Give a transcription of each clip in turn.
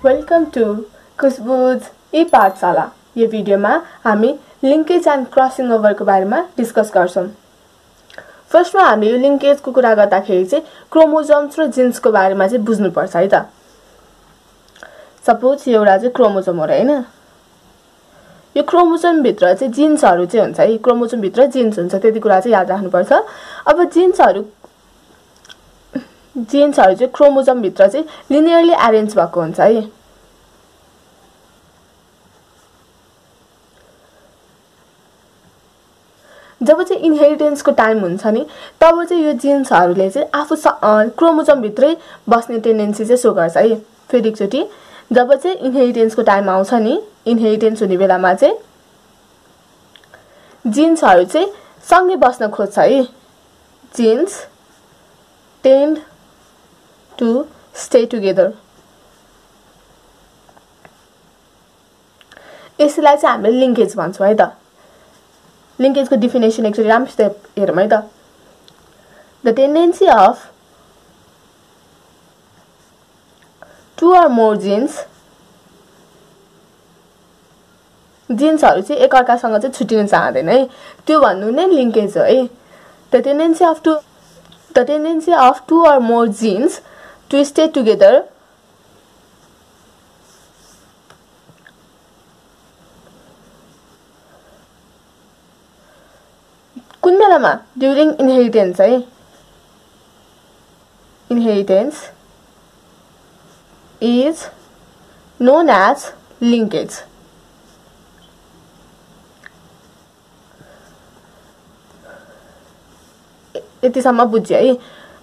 Welcome two खुशबुज पाठशाला। यो भिडियोमा हामी लिंकेज एन्ड क्रसिङ ओभरको बारेमा डिस्कस गर्छौं। फर्स्टमा हामी यो लिंकेजको कुरा गर्दाखेरि चाहिँ क्रोमोजोम्स र जिन्सको बारेमा चाहिँ बुझ्नुपर्छ है त। सपोज यो एउटा चाहिँ क्रोमोजोम हो र हैन, यो क्रोमोजोम भित्र चाहिँ जिन्सहरु चाहिँ हुन्छ है, क्रोमोजोम भित्र जिन्स हुन्छ, त्यति कुरा चाहिँ याद राख्नुपर्छ। अब जिन्सहरु चाहिँ क्रोमोजोम भित्र चाहिँ लिनियरली अरेन्ज भएको हुन्छ है। जब चाहिँ इनहेरिटेन्सको टाइम हुन्छ नि, तब चाहिँ यो जिन्सहरुले चाहिँ आफू क्रोमोजोम भित्रै बस्ने टेन्डेन्सी चाहिँ सो गर्छ है। फेरि एकचोटी, जब चाहिँ इनहेरिटेन्सको टाइम आउँछ नि, इनहेरिटेन्स हुने बेलामा चाहिँ जिन्सहरु चाहिँ सँगै बस्न खोज्छ है। Genes tend to stay together। यसलाई चाहिँ हामीले लिंकेज भन्छौं है त। लिंकेजको डेफिनेसन एकचोटी राम्रोसित हेरौँ है त। The tendency of two or more जिन्सहरु चाहिँ एकअर्कासँग चाहिँ छुटिन चाहदैन है, त्यो भन्नु नै लिंकेज हो है। The tendency of two or more genes to stay together कुन बेलामा? ड्युरिङ इनहेरिटेन्स है। Inheritance is known as linkage. यतिसम्म बुझ्यो है।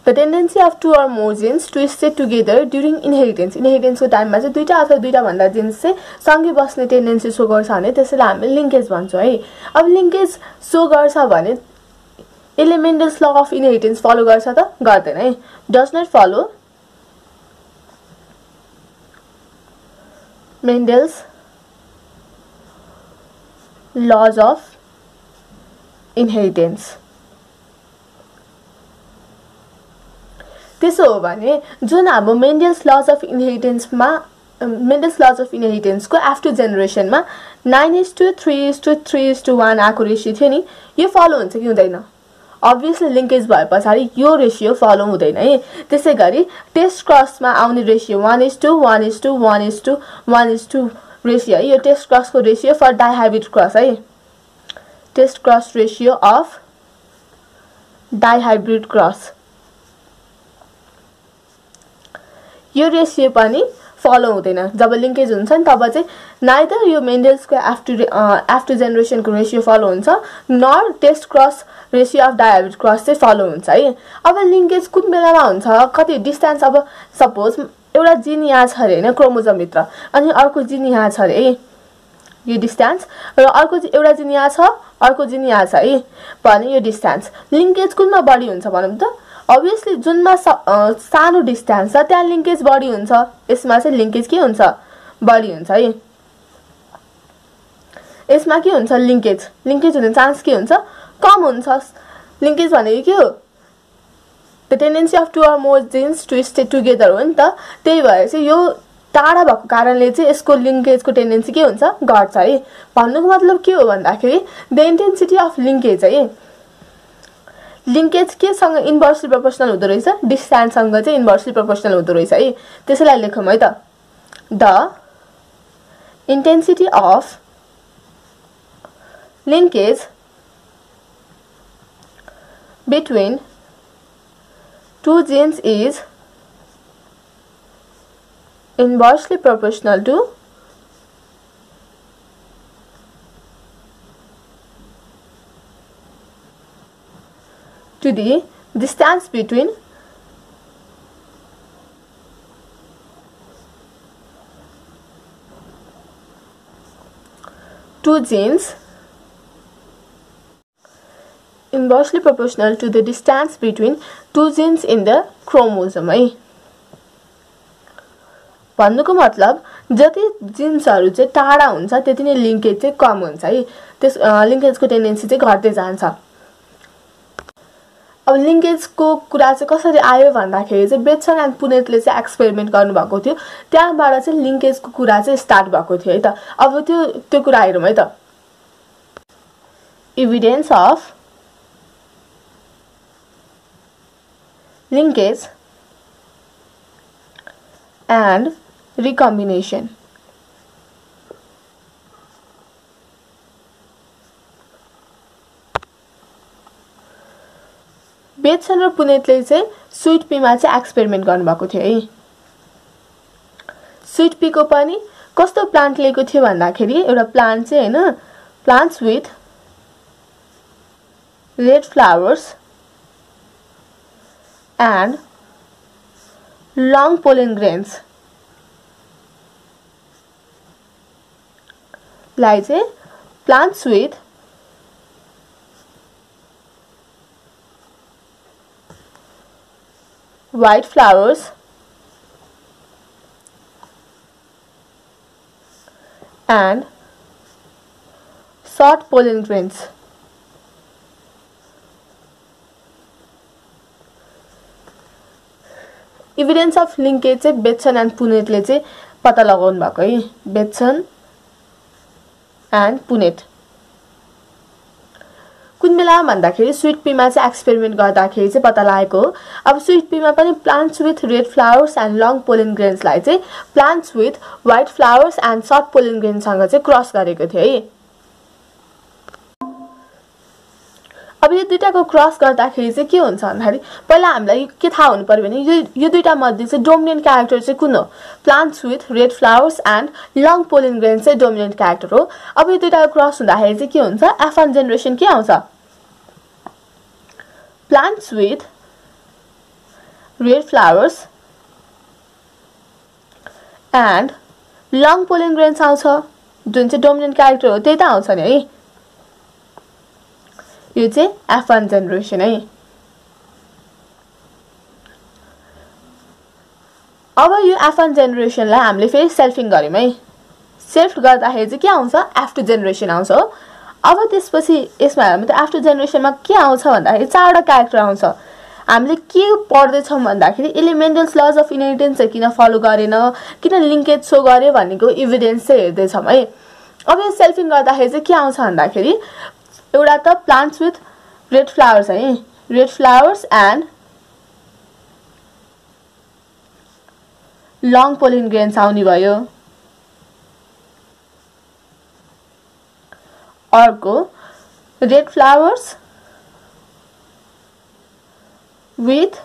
The tendency of two or more genes to stay together during inheritance। इनहेरिटेन्सको टाइममा चाहिँ दुईटा अथवा दुईटा भन्दा जिन्स चाहिँ सँगै बस्ने टेन्डेन्सी सो गर्छ भने त्यसैलाई हामीले लिंकेज भन्छौं है। अब लिंकेज सो गर्छ भने यसले मेन्डल्स ल अफ इनहेरिटेन्स फलो गर्छ त? गर्दैन है। Does not follow Mendel's laws of inheritance. त्यसो हो भने जुन अब मेन्डल्स लज अफ इनहेरिटेन्सको आफ्टर जेनेरेसनमा 9:3:3:1 आको रेशियो थियो नि, यो फलो हुन्छ कि हुँदैन? अब्भियसली लिंकेज भएपछि यो रेशियो फलो हुँदैन है। त्यसैगरी टेस्ट क्रसमा आउने रेशियो 1:1:1:1:1 रेशियो है। यो टेस्ट क्रसको रेशियो फर डाइहाइब्रिड क्रस है। Test cross ratio of dihybrid cross, यो रेशियो पनि फलो हुँदैन। जब लिंकेज हुन्छ नि तब चाहिँ नाइदर यो मेन्डल्सको आफ्टर जेनेरेसनको रेशियो फलो हुन्छ, nor test cross ratio of dihybrid cross चाहिँ फलो हुन्छ है। अब लिंकेज कुन बेलामा हुन्छ? कति डिस्टेन्स, अब सपोज एउटा जिन यहाँ छ अरे हैन क्रोमोजोम भित्र, अनि अर्को जिन यहाँ छ अरे, यो डिस्टेन्स, र अर्को एउटा जिन यहाँ छ, अर्को जिन यहाँ छ है भने यो डिस्टेन्स। लिंकेज कुनमा बढी हुन्छ भनौँ त? अब्भियसली जुनमा सानो डिस्टेन्स छ त्यहाँ लिंकेज बढी हुन्छ, यसमा चाहिँ लिंकेज के हुन्छ? बढी हुन्छ है। यसमा के हुन्छ? लिंकेज हुने चान्स के हुन्छ? कम हुन्छ। लिंकेज भनेको के हो? The tendency of two or more genes to stay together हो नि त। त्यही भएर चाहिँ यो टाढा भएको कारणले चाहिँ यसको लिंकेजको टेन्डेन्सी के हुन्छ? घट्छ है। भन्नुको मतलब के हो भन्दाखेरि द इन्टेन्सिटी अफ लिंकेज है। लिंकेज के सँग इन्भर्सली प्रोपोर्सनल हुँदो रहेछ? डिस्टेन्स सँग चाहिँ इन्भर्सली प्रोपोर्सनल हुँदो रहेछ है। त्यसैलाई लेखौँ है त। The intensity of linkage between two genes is inversely proportional to the distance between two genes, inversely proportional to the distance between two genes in the chromosome है। भन्नुको मतलब जति जिन्सहरु चाहिँ टाढा हुन्छ त्यति नै लिंकेज चाहिँ कम हुन्छ है। त्यस लिंकेजको टेन्डेन्सी चाहिँ घट्दै जान्छ। अब लिङ्केजको कुरा चाहिँ कसरी आयो भन्दाखेरि चाहिँ बेट्सन एन्ड पुनेटले चाहिँ एक्सपेरिमेन्ट गर्नुभएको थियो, त्यहाँबाट चाहिँ लिङ्केजको कुरा चाहिँ स्टार्ट भएको थियो है त। अब त्यो कुरा हेरौँ है त। Evidence of linkage and recombination. बेट्सन र पुनेटले चाहिँ स्वीट पीमा चाहिँ एक्सपेरिमेन्ट गर्नुभएको थियो है। स्वीट पीको पनि कस्तो प्लान्ट लिएको थियो भन्दाखेरि एउटा प्लान्ट चाहिँ हैन, plants with red flowers and long pollen grains like plants with white flowers and short pollen grains. Evidence of linkage चाहिँ बेट्सन एन्ड पुनेटले चाहिँ पत्ता लगाउनु भएको है। बेट्सन एन्ड पुनेट कुन बेला भन्दाखेरि स्वीट पीमा चाहिँ एक्सपेरिमेन्ट गर्दाखेरि चाहिँ पत्ता लागेको हो। अब स्वीट पीमा पनि plants with red flowers and long pollen ग्रेन्सलाई चाहिँ plants with white flowers and short pollen ग्रेन्ससँग चाहिँ क्रस गरेको थियो है। अब यो दुईटाको क्रस गर्दाखेरि चाहिँ के हुन्छ भन्दाखेरि पहिला हामीलाई के थाहा हुनु पर्यो भने यो दुईटा मध्ये चाहिँ डोमिनेन्ट क्यारेक्टर चाहिँ कुन हो? Plants with red flowers and long pollen grains चाहिँ डोमिनेन्ट क्यारेक्टर हो। अब यो दुईटाको क्रस हुँदाखेरि चाहिँ के हुन्छ? F1 जेनेरेसन के आउँछ? Plants with red flowers and long pollen grains आउँछ, जुन चाहिँ डोमिनेन्ट क्यारेक्टर हो त्यही त आउँछ नि है। यो चाहिँ F1 जेनेरेसन है। अब यो F1 जेनेरेसनलाई हामीले फेरि सेल्फिङ गर्यौं है। सेल्फ गर्दाखेरि चाहिँ के आउँछ? F2 जेनेरेसन आउँछ हो। अब त्यसपछि यसमा हेर्नु त F2 जेनेरेसनमा के आउँछ भन्दाखेरि चारवटा क्यारेक्टर आउँछ। हामीले के पढ्दै छौं भन्दाखेरि एलिमेन्टल्स लज अफ इनहेरिटेन्स किन फलो गरेन, किन लिङ्केज सो गर्यो भन्नेको एभिडेन्स चाहिँ हेर्दै छौं है। अब यो सेल्फिङ गर्दाखेरि चाहिँ के आउँछ भन्दाखेरि एउटा त प्लान्ट्स विथ रेड फ्लावर्स है, red flowers and long pollen grains आउने भयो। अर्को red flowers with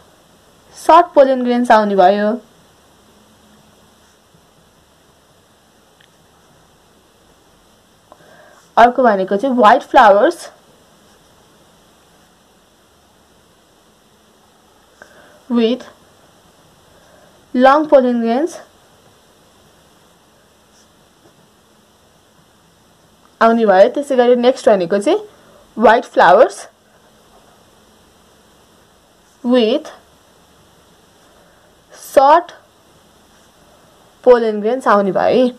short pollen grains आउने भयो। अर्को भनेको चाहिँ white flowers with long pollen grains आउने भयो। त्यसैगरी नेक्स्ट भनेको चाहिँ white flowers with short pollen grains आउने भयो।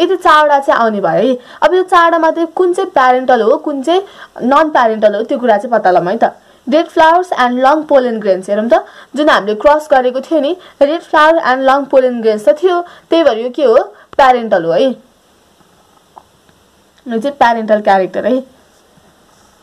यति चारवटा चाहिँ आउने भयो है। अब यो चारवटा मध्ये कुन चाहिँ प्यारेन्टल हो, कुन चाहिँ नन प्यारेन्टल हो त्यो कुरा चाहिँ पत्ता लगाउँ है त। Red flowers and long pollen grains हेरौँ त, जुन हामीले क्रस गरेको थियो नि, red flower and long pollen grains त थियो, त्यही भएर यो के हो? प्यारेन्टल हो है। यो चाहिँ प्यारेन्टल क्यारेक्टर है।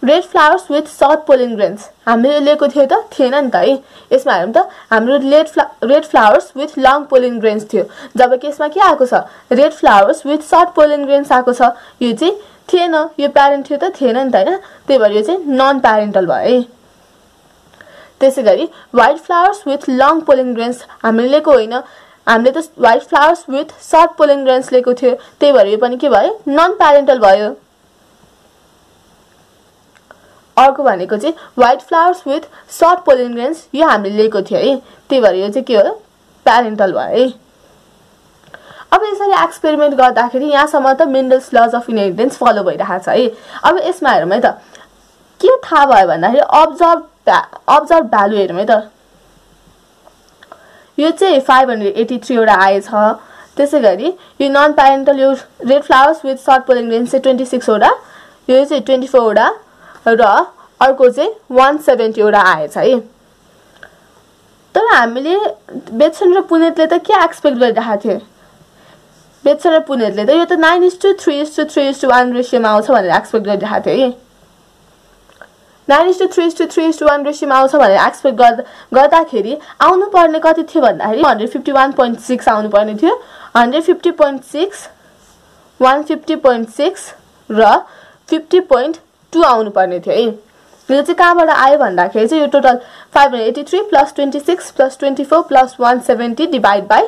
Red flowers with short pollen grains हामीले लिएको थियो त? थिएन नि त है। यसमा हेरौँ त, हाम्रो red flowers with long pollen grains थियो, जबकि यसमा के आएको छ? Red flowers with short pollen grains आएको छ। यो चाहिँ थिएन, यो प्यारेन्ट थियो त? थिएन नि त हैन। त्यही भएर यो चाहिँ नन प्यारेन्टल भयो है। त्यसैगरी white flowers with long pollen grains हामीले लिएको होइन, हामीले त white flowers with short pollen grains लिएको थियो, त्यही भएर यो पनि के भयो? नन प्यारेन्टल भयो। अर्को भनेको चाहिँ white flowers with short pollen grains, यो हामीले लिएको थियो है, त्यही भएर यो चाहिँ के हो? प्यारेन्टल भयो है। अब यसरी एक्सपेरिमेन्ट गर्दाखेरि यहाँसम्म त मेन्डल्स लज अफ इनहेरिटेन्स फलो भइरहेको छ है। अब यसमा हेरौँ है त, के थाहा भयो भन्दाखेरि अब्जर्भ भ्यालु हेरौँ है त। यो चाहिँ 583 वटा आएछ। त्यसैगरी यो नन प्यारेन्टल, यो red flowers with short pollen grains चाहिँ 26 वटा, यो चाहिँ 24 वटा, र अर्को चाहिँ 170 वटा आएछ है। तर हामीले बेत्सन र पुनेतले त के एक्सपेक्ट गरिरहेको थियो? बेत्सन र पुनेतले त यो त 9:3:3:1 रेशियोमा आउँछ भनेर एक्सपेक्ट गरिरहेको थियो है। 9:3:3:1 रेशियोमा आउँछ भनेर एक्सपेक्ट गर्दाखेरि आउनु पर्ने कति थियो भन्दाखेरि 151.6 आउनु पर्ने थियो। 150.6, 150.6 र 50.2 आउनु पर्ने थियो है। यो चाहिँ कहाँबाट आयो भन्दाखेरि चाहिँ यो टोटल 583 + 26 + 24 + 170 डिभाइड बाइ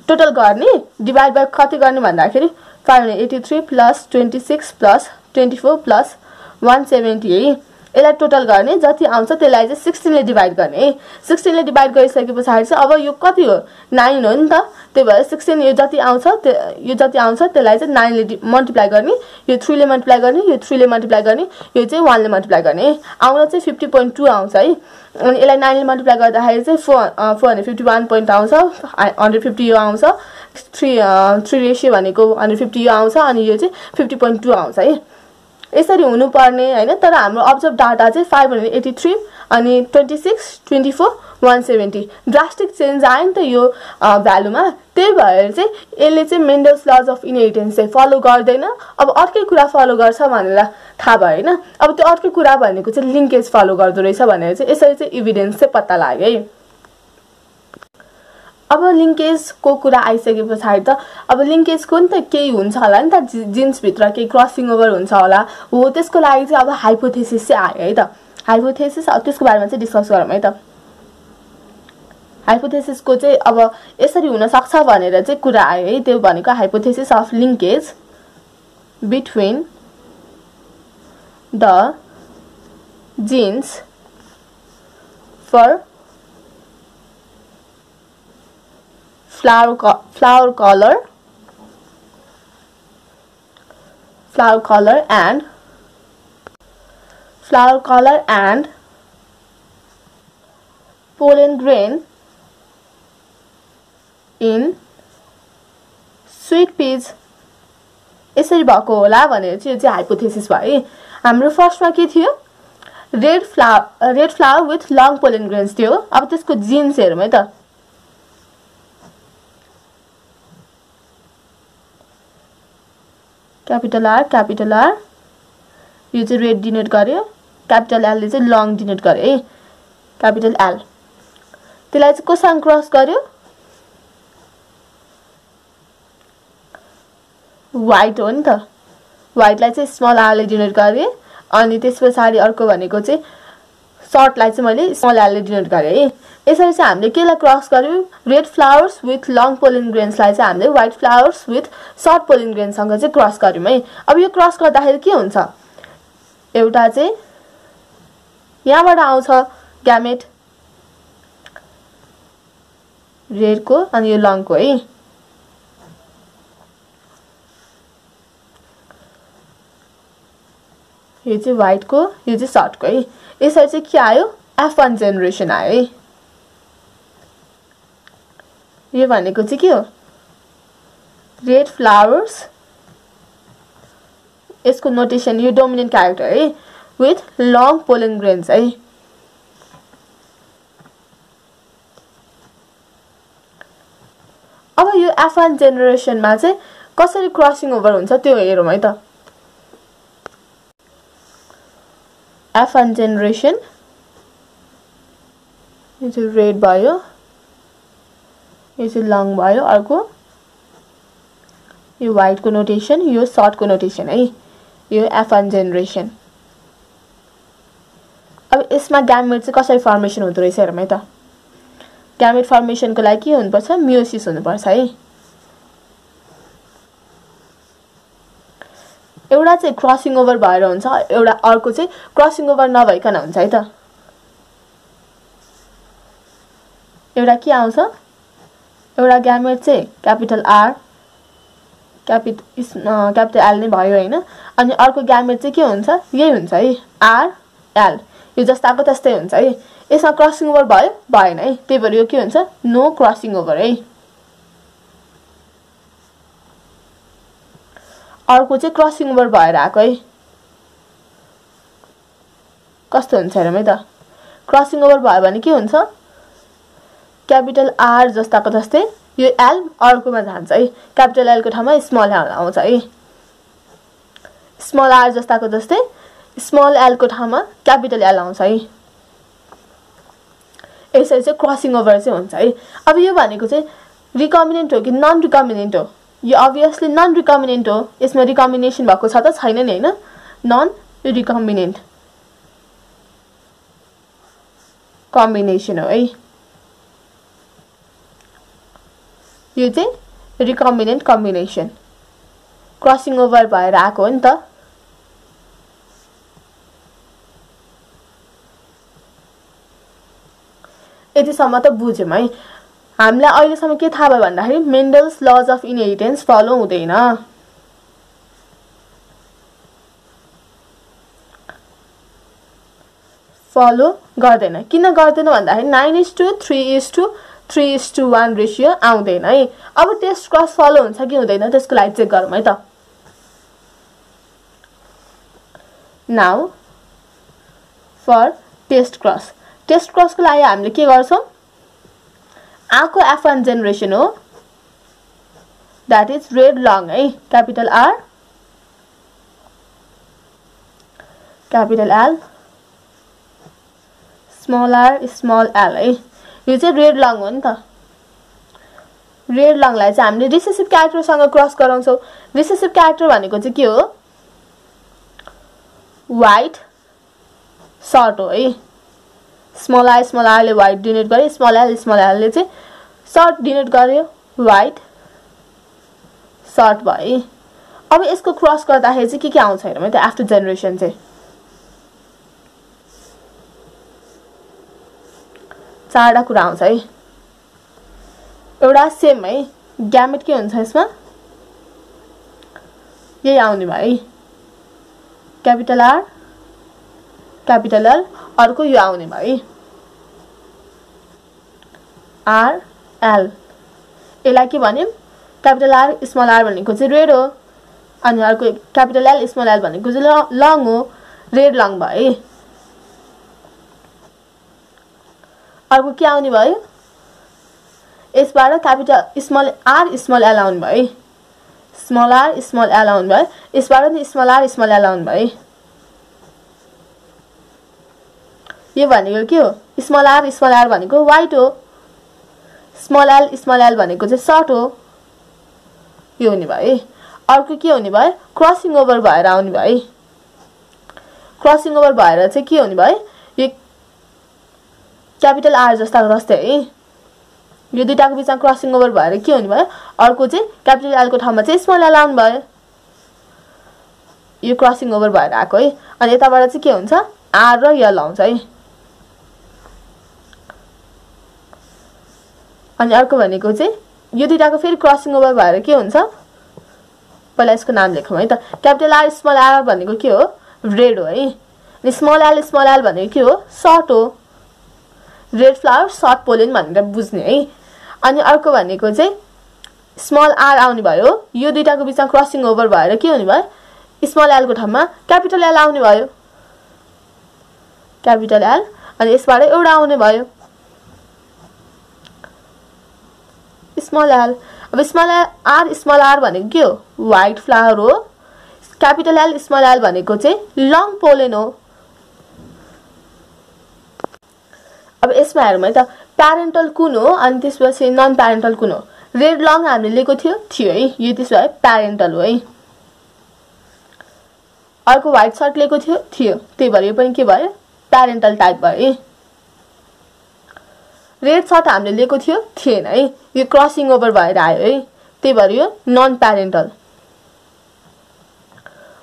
टोटल गर्ने, डिभाइड बाइ कति गर्ने भन्दाखेरि 583 + 26 + 24 + 170 है। यसलाई टोटल गर्ने, जति आउँछ त्यसलाई चाहिँ 16 ले डिभाइड गर्ने है। 16 ले डिभाइड गरिसकेपछि चाहिँ अब यो कति हो? 9 हो नि त। त्यही भएर 16 यो जति आउँछ त्यसलाई चाहिँ 9 ले मल्टिप्लाई गर्ने, यो 3 ले मल्टिप्लाई गर्ने, यो 3 ले मल्टिप्लाई गर्ने, यो चाहिँ 1 ले मल्टिप्लाई गर्ने। आउन चाहिँ 50.2 आउँछ है। अनि यसलाई 9 ले मल्टिप्लाई गर्दाखेरि चाहिँ 451 पोइन्ट आउँछ। 150 यो आउँछ। 3 रेशियो भनेको 150 यो आउँछ अनि यो चाहिँ 50.2 आउँछ है। यसरी हुनुपर्ने हैन। तर हाम्रो अब्जर्भ डाटा चाहिँ 583 अनि 26, 24, 170 ड्रास्टिक चेन्ज आयो नि त यो भ्यालुमा। त्यही भएर चाहिँ यसले चाहिँ मेन्डल्स लज अफ इनहेरिटेन्स चाहिँ फलो गर्दैन। अब अर्कै कुरा फलो गर्छ भनेर थाहा भयो हैन। अब त्यो अर्कै कुरा भनेको चाहिँ लिङ्केज फलो गर्दो रहेछ भनेर चाहिँ यसरी चाहिँ एभिडेन्स चाहिँ पत्ता लाग्यो है। अब लिङ्केजको कुरा आइसकेपछि त अब लिङ्केजको नि त केही हुन्छ होला नि त, जिन्स भित्र केही क्रसिङ ओभर हुन्छ होला हो। त्यसको लागि चाहिँ अब हाइपोथेसिस चाहिँ आयो है त। हाइपोथेसिस अब त्यसको बारेमा चाहिँ डिस्कस गरौँ है त। हाइपोथेसिसको चाहिँ अब यसरी हुन सक्छ भनेर चाहिँ कुरा आयो है। त्यो भनेको hypothesis of linkage between the genes for flower color and pollen grain in sweet peas यसरी भएको होला भनेर चाहिँ यो चाहिँ हाइपोथेसिस भयो है। हाम्रो फर्स्टमा के थियो? Red flower with long pollen grains थियो। अब त्यसको जिन्स हेरौँ है त। क्यापिटल आर यो चाहिँ रेड डिनोट गर्यो। क्यापिटल एल ले चाहिँ लङ डिनोट गर्यो है। क्यापिटल एल त्यसलाई चाहिँ कोसँग क्रस गर्यो? व्हाइट हो नि त। व्हाइटलाई चाहिँ स्मल आर ले डिनोट गरेँ। अनि त्यसपछि अर्को भनेको चाहिँ सर्टलाई चाहिँ मैले स्मल एल ले डिनोट गरेँ है। यसरी चाहिँ हामीले केलाई क्रस गर्यौं? Red flowers with long pollen ग्रेन्सलाई चाहिँ हामीले white flowers with short pollen ग्रेन्ससँग चाहिँ क्रस गर्यौं है। अब यो क्रस गर्दाखेरि के हुन्छ? एउटा चाहिँ यहाँबाट आउँछ ग्यामेट रेडको अनि यो लङको है। यो चाहिँ व्हाइटको, यो चाहिँ सर्टको है। यसरी चाहिँ के आयो? F1 जेनेरेसन आयो है। यो भनेको चाहिँ के हो? रेड फ्लावर्स, यसको नोटेसन यो डोमिनेन्ट क्यारेक्टर है, विथ लङ पोलन ग्रेन्स है। अब यो F1 जेनेरेसनमा चाहिँ कसरी क्रसिङ ओभर हुन्छ त्यो हेरौँ है त। F1 जेनेरेसन यो चाहिँ रेड भयो, यो चाहिँ लङ भयो, अर्को यो व्हाइट को नोटेसन, यो सर्ट को नोटेसन है। यो F1 जेनेरेसन। अब यसमा ग्यामेट चाहिँ कसरी फर्मेसन हुँदो रहेछ हेरौँ है त। ग्यामेट फर्मेसनको लागि के हुनुपर्छ? मियोसिस हुनुपर्छ है। एउटा चाहिँ क्रसिङ ओभर भएर हुन्छ, एउटा अर्को चाहिँ क्रसिङ ओभर नभइकन हुन्छ है त। एउटा के आउँछ? एउटा ग्यामेट चाहिँ क्यापिटल आर क्यापिटल एल नै भयो हैन। अनि अर्को ग्यामेट चाहिँ के हुन्छ? यही हुन्छ है, आर एल, यो जस्ताको त्यस्तै हुन्छ है। यसमा क्रसिङ ओभर भयो? भएन है। त्यही भएर यो के हुन्छ? नो क्रसिङ ओभर है। अर्को चाहिँ क्रसिङ ओभर भएर आएको है। कस्तो हुन्छ हेरौँ है त क्रसिङ ओभर भयो भने के हुन्छ क्यापिटल आर जस्ताको जस्तै यो एल अर्कोमा जान्छ है क्यापिटल एल को ठाउँमा स्मल एल आउँछ है स्मल आर जस्ताको जस्तै स्मल एल को ठाउँमा क्यापिटल एल आउँछ है यसरी चाहिँ क्रसिङ ओभर चाहिँ हुन्छ है अब यो भनेको चाहिँ रिकम्बिनेन्ट हो कि नन रिकम्बिनेन्ट हो यो अभियसली नन रिकम्बिनेन्ट हो यसमा रिकम्बिनेसन भएको छ त छैन नि हैन नन रिकम्बिनेन्ट कम्बिनेसन हो है यो चाहिँ रिकम्बिनेन्ट कम्बिनेसन क्रसिङ ओभर भएर आएको हो नि त यतिसम्म त बुझ्यौं है हामीलाई अहिलेसम्म के थाहा भयो भन्दाखेरि मेन्डल्स लज अफ इनहेरिटेन्स फलो हुँदैन फलो गर्दैन किन गर्दैन भन्दाखेरि 9:3:3:1 रेशियो आउँदैन है अब टेस्ट क्रस फलो हुन्छ कि हुँदैन त्यसको लागि चेक गरौँ है त नाउ फर टेस्ट क्रस को लागि हामीले के गर्छौं आको F1 जेनेरेसन हो दैट इज रेड लङ है capital R capital L small r small l है यो चाहिँ रेड लङ हो नि त रेड लङलाई चाहिँ हामीले रिसेसिभ क्यारेक्टरसँग क्रस गराउँछौं रिसेसिभ क्यारेक्टर भनेको चाहिँ के हो व्हाइट सर्ट हो है स्मल आर ले व्हाइट डिनोट गर्यो स्मल एल ले चाहिँ सर्ट डिनोट गर्यो व्हाइट सर्ट भयो अब यसको क्रस गर्दाखेरि चाहिँ के आउँछ हेरौँ है त आफ्टर जेनेरेसन चाहिँ चारवटा कुरा आउँछ है एउटा सेम है ग्यामेट के हुन्छ यसमा यही आउने भयो है क्यापिटल आर क्यापिटल एल अर्को यो आउने भयो है आर एल यसलाई के भन्यौं क्यापिटल आर स्मल आर भनेको चाहिँ रेड हो अनि अर्को क्यापिटल एल स्मल एल भनेको चाहिँ लङ हो रेड लङ भयो अर्को के आउने भयो यसबाट capital small r small l आउने भयो स्मल आर स्मल एल आउने भयो यसबाट नि स्मल आर स्मल एल आउने भयो यो भनेको के हो स्मल आर भनेको व्हाइट हो स्मल एल भनेको चाहिँ सर्ट हो यो हुने भयो अर्को के हुने भयो क्रसिङ ओभर भएर आउने भयो क्रसिङ ओभर भएर चाहिँ के हुने भयो यो क्यापिटल आर जस्तै है यो दुईटाको बीचमा क्रसिङ ओभर भएर के हुने भयो अर्को चाहिँ क्यापिटल एल को ठाउँमा चाहिँ स्मल एल आउने भयो यो क्रसिङ ओभर भएर आएको है अनि यताबाट चाहिँ के हुन्छ आर र एल आउँछ है अनि अर्को भनेको चाहिँ यो दुईटाको फेरि क्रसिङ ओभर भएर के हुन्छ पहिला यसको नाम लेखौँ है त क्यापिटल आर स्मल आर भनेको के हो रेड हो है अनि स्मल एल भनेको के हो सर्ट हो रेड फ्लावर सर्ट पोलेन भनेर बुझ्ने है अनि अर्को भनेको चाहिँ स्मल आर आउने भयो यो दुईटाको बीचमा क्रसिङ ओभर भएर के हुने भयो स्मल एल को ठाउँमा क्यापिटल एल आउने भयो क्यापिटल एल अनि यसबाट एउटा आउने भयो स्मल एल अब स्मल आर भनेको के हो व्हाइट फ्लावर हो क्यापिटल एल स्मल एल भनेको चाहिँ लङ पोलेन हो अब यसमा हेरौँ है त प्यारेन्टल कुन हो अनि त्यसपछि नन प्यारेन्टल कुन हो रेड लङ हामीले लिएको थियो है यो त्यसो भए प्यारेन्टल हो है अर्को व्हाइट सर्ट लिएको थियो त्यही भएर यो पनि के भयो प्यारेन्टल टाइप भयो है रेड सर्ट हामीले लिएको थिएन है यो क्रसिङ ओभर भएर आयो है त्यही भएर यो नन प्यारेन्टल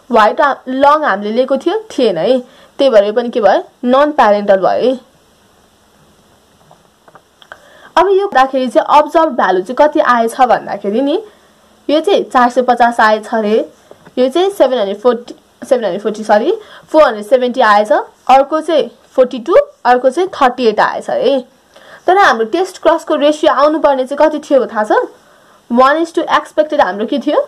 व्हाइट लङ हामीले लिएको थिएन है त्यही भएर यो पनि के भयो नन प्यारेन्टल भयो है अब यो गर्दाखेरि चाहिँ अब्जर्भ भ्यालु चाहिँ कति आएछ भन्दाखेरि नि यो चाहिँ 450 आएछ रे यो चाहिँ 470 आएछ अर्को चाहिँ 42 अर्को चाहिँ 38 आएछ है तर हाम्रो टेस्ट क्रस को रेशियो आउनु पर्ने चाहिँ कति थियो थाहा छ 1:x एक्सपेक्टेड हाम्रो के थियो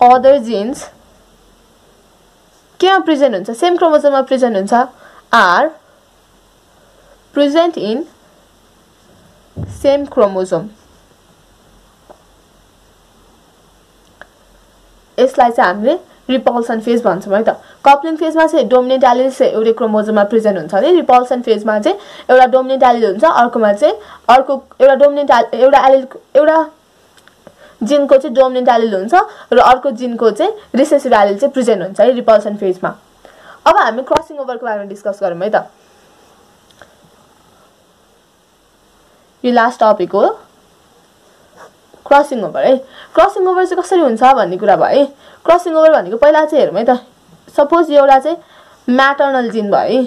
अदर जिन्स केमा प्रेजेन्ट हुन्छ सेम क्रोमोजोममा प्रेजेन्ट हुन्छ are present in same chromosome यसलाई चाहिँ हामीले रिपल्सन फेज भन्छौँ है त कप्लिङ फेजमा चाहिँ डोमिनेन्ट एलिल चाहिँ एउटै क्रोमोजोममा प्रेजेन्ट हुन्छ भने रिपल्सन फेजमा चाहिँ एउटा डोमिनेन्ट एलिल हुन्छ अर्कोमा चाहिँ अर्को एउटा डोमिनेन्ट एउटा एलिल एउटा जिनको चाहिँ डोमिनेन्ट एलिल हुन्छ र अर्को जिनको चाहिँ रिसेसिभ एलिल चाहिँ प्रेजेन्ट हुन्छ है रिपल्सन फेजमा अब हामी क्रसिङ ओभरको बारेमा डिस्कस गरौँ है त यो लास्ट टपिक हो क्रसिङ ओभर है क्रसिङ ओभर चाहिँ कसरी हुन्छ भन्ने कुरा भयो है क्रसिङ ओभर भनेको पहिला चाहिँ हेरौँ है त सपोज एउटा चाहिँ म्याटर्नल जिन भयो है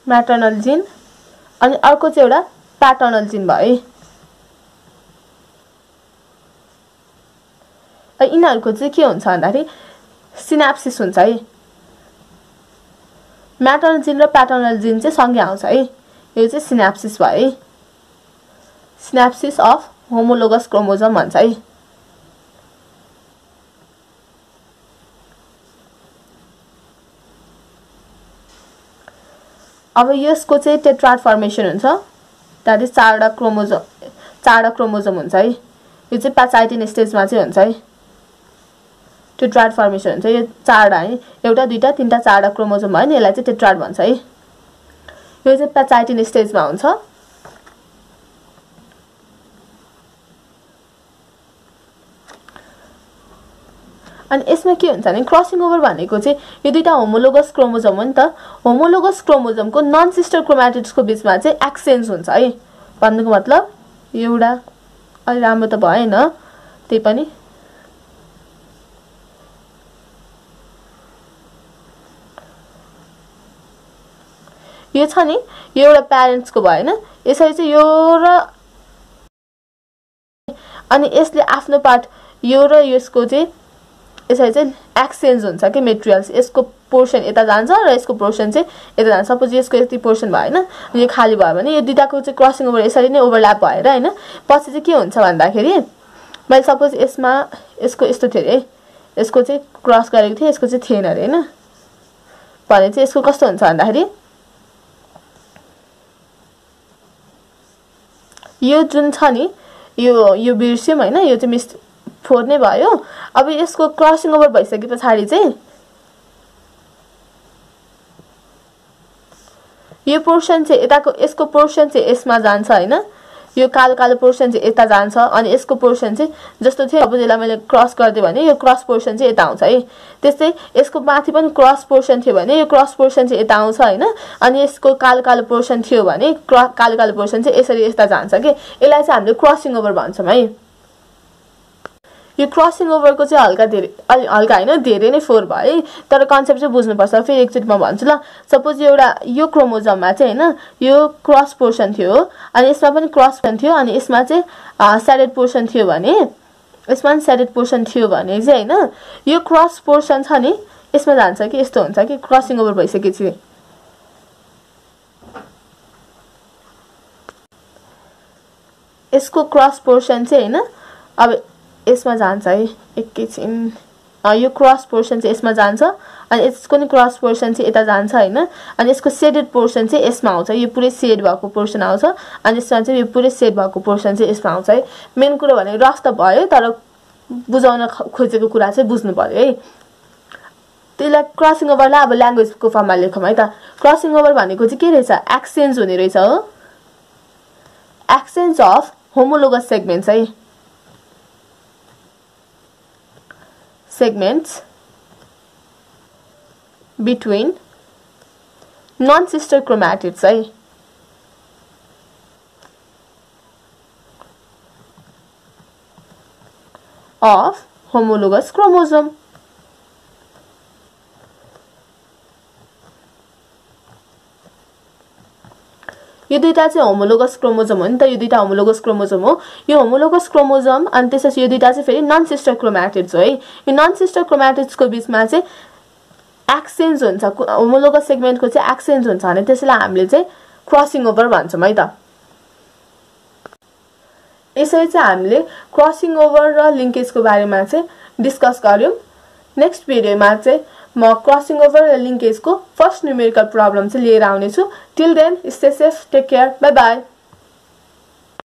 म्याटर्नल जिन अनि अर्को चाहिँ एउटा प्याटर्नल जिन भयो है यिनीहरूको चाहिँ के हुन्छ भन्दाखेरि सिनाप्सिस हुन्छ है म्याटर्नल जिन र प्याटर्नल जिन चाहिँ सँगै आउँछ है यो चाहिँ सिनाप्सिस भयो है सिनाप्सिस अफ होमोलोगस क्रोमोजोम भन्छ है अब यसको चाहिँ टेट्राड फर्मेसन हुन्छ द्याट इज चारवटा क्रोमोजोम हुन्छ है यो चाहिँ प्याचाइटिन स्टेजमा चाहिँ हुन्छ है टेट्राड फर्मेसन हुन्छ यो चारवटा है एउटा दुईटा तीनटा चारवटा क्रोमोजोम भयो नि यसलाई चाहिँ टेट्राड भन्छ है यो चाहिँ प्याचाइटिन स्टेजमा हुन्छ अनि यसमा के हुन्छ भने क्रसिङ ओभर भनेको चाहिँ यो दुईटा होमोलोगस क्रोमोजोम हो नि त होमोलोगस क्रोमोजोमको नन सिस्टर क्रोमाटिड्सको बीचमा चाहिँ एक्सचेन्ज हुन्छ है भन्नुको मतलब एउटा अलि राम्रो त भएन त्यही पनि यो छ नि यो एउटा प्यारेन्ट्सको भयो हैन यसरी चाहिँ यो र अनि यसले आफ्नो पार्ट यो र यसको चाहिँ यसरी चाहिँ एक्सचेन्ज हुन्छ के मेटेरियल्स यसको पोर्सन यता जान्छ र यसको पोर्सन चाहिँ यता जान्छ सपोज यसको यति पोर्सन भयो हैन यो खाली भयो भने यो दुईटाको चाहिँ क्रसिङ ओभर यसरी नै ओभरल्याप भएर हैन पछि चाहिँ के हुन्छ भन्दाखेरि मैले सपोज यसमा यसको यस्तो थियो रे यसको चाहिँ क्रस गरेको थिए यसको चाहिँ थिएन रे हैन भने चाहिँ यसको कस्तो हुन्छ भन्दाखेरि यो जुन छ नि यो बिर्स्यौं हैन यो चाहिँ मिस फोर्ने भयो अब यसको क्रसिङ ओभर भइसकेपछि चाहिँ यो पोर्सन चाहिँ यताको यसको पोर्सन चाहिँ यसमा जान्छ हैन यो कालो कालो पोर्सन चाहिँ यता जान्छ अनि यसको पोर्सन चाहिँ जस्तो थियो अब यसलाई मैले क्रस गरिदिए भने यो क्रस पोर्सन चाहिँ यता आउँछ है त्यस्तै यसको माथि पनि क्रस पोर्सन थियो भने यो क्रस पोर्सन चाहिँ यता आउँछ हैन अनि यसको कालो कालो पोर्सन थियो भने कालो कालो पोर्सन चाहिँ यसरी यता जान्छ के यसलाई चाहिँ हामीले क्रसिङ ओभर भन्छौं है यो क्रसिङ ओभरको चाहिँ हल्का हैन धेरै नै फोर भयो है तर कन्सेप्ट चाहिँ बुझ्नु पर्छ फेरि एकचोटी म भन्छु ल सपोज यो क्रोमोजोममा चाहिँ हैन यो क्रस पोर्सन थियो अनि यसमा पनि क्रस पोर्सन थियो अनि यसमा चाहिँ सेडेड पोर्सन थियो भने यसमा पनि सेडेड पोर्सन थियो भने चाहिँ हैन यो क्रस पोर्सन छ नि यसमा जान्छ कि यस्तो हुन्छ कि क्रसिङ ओभर भइसकेपछि यसको क्रस पोर्सन चाहिँ हैन अब यसमा जान्छ है एकैछिन यो क्रस पोर्सन चाहिँ यसमा जान्छ अनि यसको नि क्रस पोर्सन चाहिँ यता जान्छ हैन अनि यसको सेडेड पोर्सन चाहिँ यसमा आउँछ यो पुरै सेड भएको पोर्सन आउँछ अनि यसमा चाहिँ यो पुरै सेड भएको पोर्सन चाहिँ यसमा आउँछ है मेन कुरा भने रफ त भयो तर बुझाउन खोजेको कुरा चाहिँ बुझ्नु पर्यो है त्यसलाई क्रसिङ ओभरलाई अब ल्याङ्ग्वेजको फर्ममा लेखौँ है त क्रसिङ ओभर भनेको चाहिँ के रहेछ एक्सचेन्ज हुने रहेछ हो एक्सचेन्ज अफ होमोलोगस सेगमेन्ट्स है segments between non-sister chromatids है of homologous chromosome यो दुईटा चाहिँ होमोलोगस क्रोमोजोम हो नि त यो दुईटा होमोलोगस क्रोमोजोम हो यो होमोलोगस क्रोमोजोम अनि त्यसपछि यो दुईटा चाहिँ फेरि नन सिस्टर क्रोमाटिड्स हो है यो नन सिस्टर क्रोमाटिड्सको बीचमा चाहिँ एक्सचेन्ज हुन्छ होमोलोगस सेगमेन्टको चाहिँ एक्सचेन्ज हुन्छ भने त्यसलाई हामीले चाहिँ क्रसिङ ओभर भन्छौं है त यसरी चाहिँ हामीले क्रसिङ ओभर र लिङ्केजको बारेमा चाहिँ डिस्कस गर्यौं। नेक्स्ट भिडियोमा चाहिँ म क्रसिङ ओभर र लिङ्केजको फर्स्ट न्यूमेरिकल प्रब्लम चाहिँ लिएर आउने छु। Till then stay safe, take care, bye by.